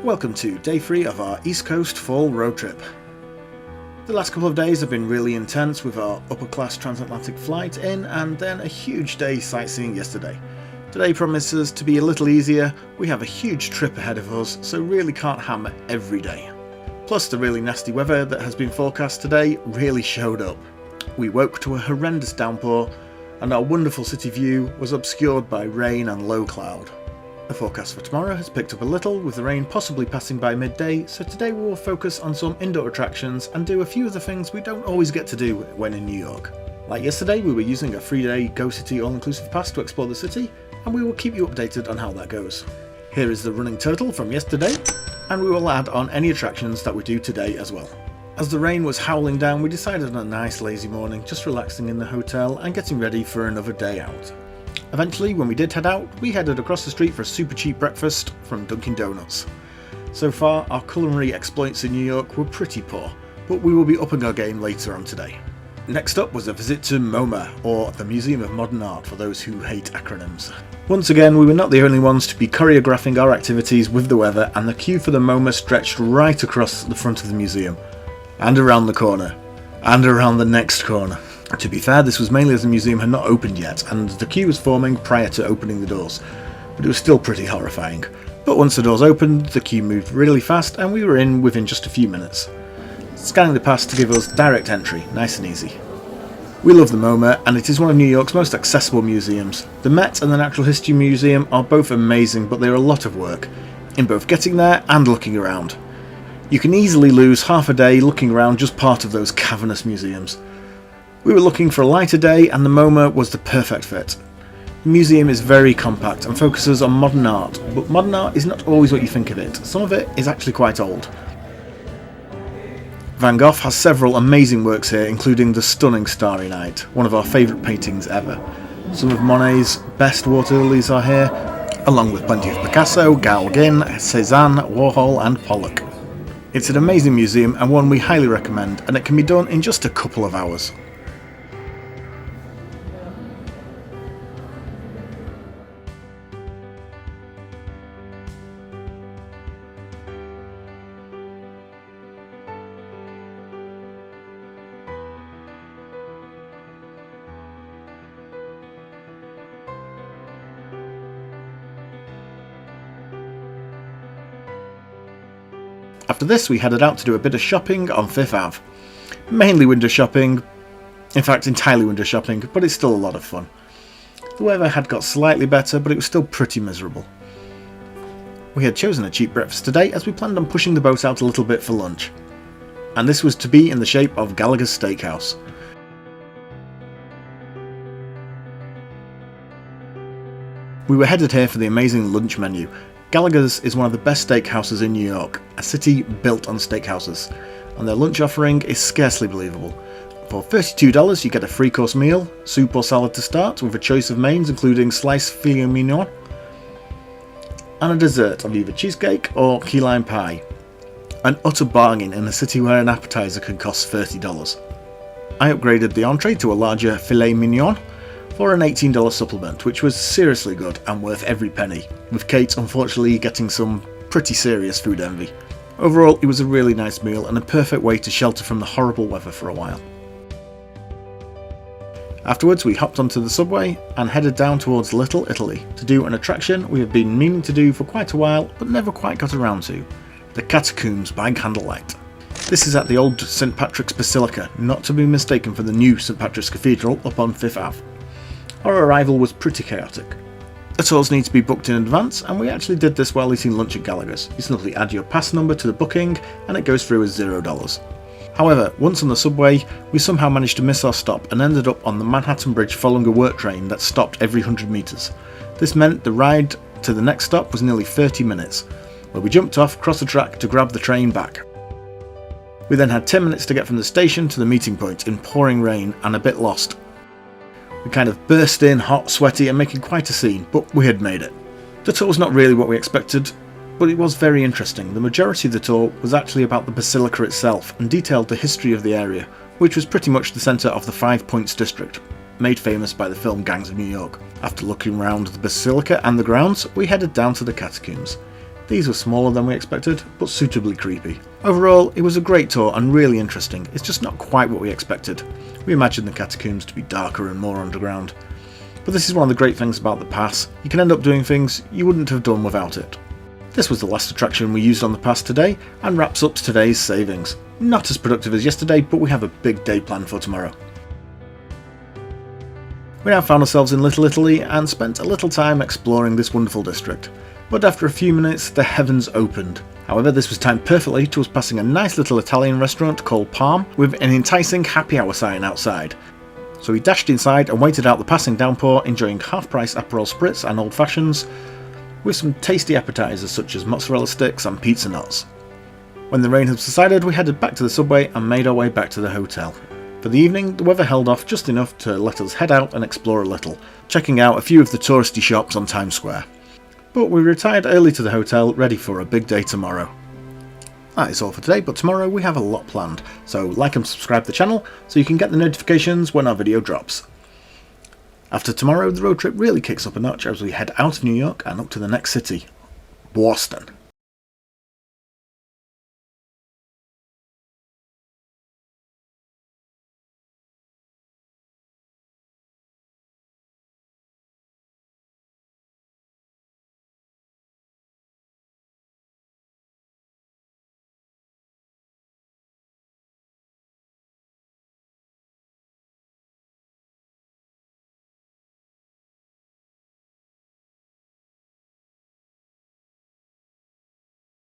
Welcome to day 3 of our East Coast fall road trip. The last couple of days have been really intense with our upper class transatlantic flight in and then a huge day sightseeing yesterday. Today promises to be a little easier. We have a huge trip ahead of us, so really can't hammer every day. Plus the really nasty weather that has been forecast today really showed up. We woke to a horrendous downpour and our wonderful city view was obscured by rain and low cloud. The forecast for tomorrow has picked up a little, with the rain possibly passing by midday, so today we will focus on some indoor attractions and do a few of the things we don't always get to do when in New York. Like yesterday, we were using a 3-day Go City all-inclusive pass to explore the city, and we will keep you updated on how that goes. Here is the running total from yesterday, and we will add on any attractions that we do today as well. As the rain was howling down, we decided on a nice lazy morning, just relaxing in the hotel and getting ready for another day out. Eventually, when we did head out, we headed across the street for a super cheap breakfast from Dunkin' Donuts. So far, our culinary exploits in New York were pretty poor, but we will be upping our game later on today. Next up was a visit to MoMA, or the Museum of Modern Art for those who hate acronyms. Once again, we were not the only ones to be choreographing our activities with the weather, and the queue for the MoMA stretched right across the front of the museum, and around the corner, and around the next corner. To be fair, this was mainly as the museum had not opened yet, and the queue was forming prior to opening the doors, but it was still pretty horrifying. But once the doors opened, the queue moved really fast and we were in within just a few minutes. Scanning the pass to give us direct entry, nice and easy. We love the MoMA, and it is one of New York's most accessible museums. The Met and the Natural History Museum are both amazing, but they are a lot of work, in both getting there and looking around. You can easily lose half a day looking around just part of those cavernous museums. We were looking for a lighter day, and the MoMA was the perfect fit. The museum is very compact and focuses on modern art, but modern art is not always what you think of it. Some of it is actually quite old. Van Gogh has several amazing works here, including the stunning Starry Night, one of our favourite paintings ever. Some of Monet's best water lilies are here, along with plenty of Picasso, Gauguin, Cézanne, Warhol and Pollock. It's an amazing museum and one we highly recommend, and it can be done in just a couple of hours. After this, we headed out to do a bit of shopping on 5th Ave. Mainly window shopping, in fact entirely window shopping, but it's still a lot of fun. The weather had got slightly better, but it was still pretty miserable. We had chosen a cheap breakfast today as we planned on pushing the boat out a little bit for lunch. And this was to be in the shape of Gallagher's Steakhouse. We were headed here for the amazing lunch menu. Gallagher's is one of the best steakhouses in New York, a city built on steakhouses, and their lunch offering is scarcely believable. For $32 you get a 3-course meal, soup or salad to start, with a choice of mains including sliced filet mignon, and a dessert of either cheesecake or key lime pie. An utter bargain in a city where an appetizer can cost $30. I upgraded the entree to a larger filet mignon for an $18 supplement, which was seriously good and worth every penny, with Kate unfortunately getting some pretty serious food envy. Overall, it was a really nice meal and a perfect way to shelter from the horrible weather for a while. Afterwards, we hopped onto the subway and headed down towards Little Italy to do an attraction we have been meaning to do for quite a while but never quite got around to, the Catacombs by candlelight. This is at the old St Patrick's Basilica, not to be mistaken for the new St Patrick's Cathedral up on 5th Ave. Our arrival was pretty chaotic. The tours need to be booked in advance, and we actually did this while eating lunch at Gallagher's. You simply add your pass number to the booking and it goes through as $0. However, once on the subway, we somehow managed to miss our stop and ended up on the Manhattan Bridge following a work train that stopped every 100 metres. This meant the ride to the next stop was nearly 30 minutes, where we jumped off, crossed the track to grab the train back. We then had 10 minutes to get from the station to the meeting point in pouring rain and a bit lost. We kind of burst in, hot, sweaty and making quite a scene, but we had made it. The tour was not really what we expected, but it was very interesting. The majority of the tour was actually about the basilica itself and detailed the history of the area, which was pretty much the centre of the 5 Points district, made famous by the film Gangs of New York. After looking around the basilica and the grounds, we headed down to the catacombs. These were smaller than we expected, but suitably creepy. Overall, it was a great tour and really interesting. It's just not quite what we expected. We imagined the catacombs to be darker and more underground. But this is one of the great things about the pass. You can end up doing things you wouldn't have done without it. This was the last attraction we used on the pass today, and wraps up today's savings. Not as productive as yesterday, but we have a big day planned for tomorrow. We now found ourselves in Little Italy and spent a little time exploring this wonderful district. But after a few minutes, the heavens opened. However, this was timed perfectly to us passing a nice little Italian restaurant called Palm with an enticing happy hour sign outside. So we dashed inside and waited out the passing downpour, enjoying half-price Aperol Spritz and old fashions, with some tasty appetizers such as mozzarella sticks and pizza nuts. When the rain had subsided, we headed back to the subway and made our way back to the hotel. For the evening, the weather held off just enough to let us head out and explore a little, checking out a few of the touristy shops on Times Square. But we retired early to the hotel, ready for a big day tomorrow. That is all for today, but tomorrow we have a lot planned, so like and subscribe to the channel so you can get the notifications when our video drops. After tomorrow, the road trip really kicks up a notch as we head out of New York and up to the next city, Boston.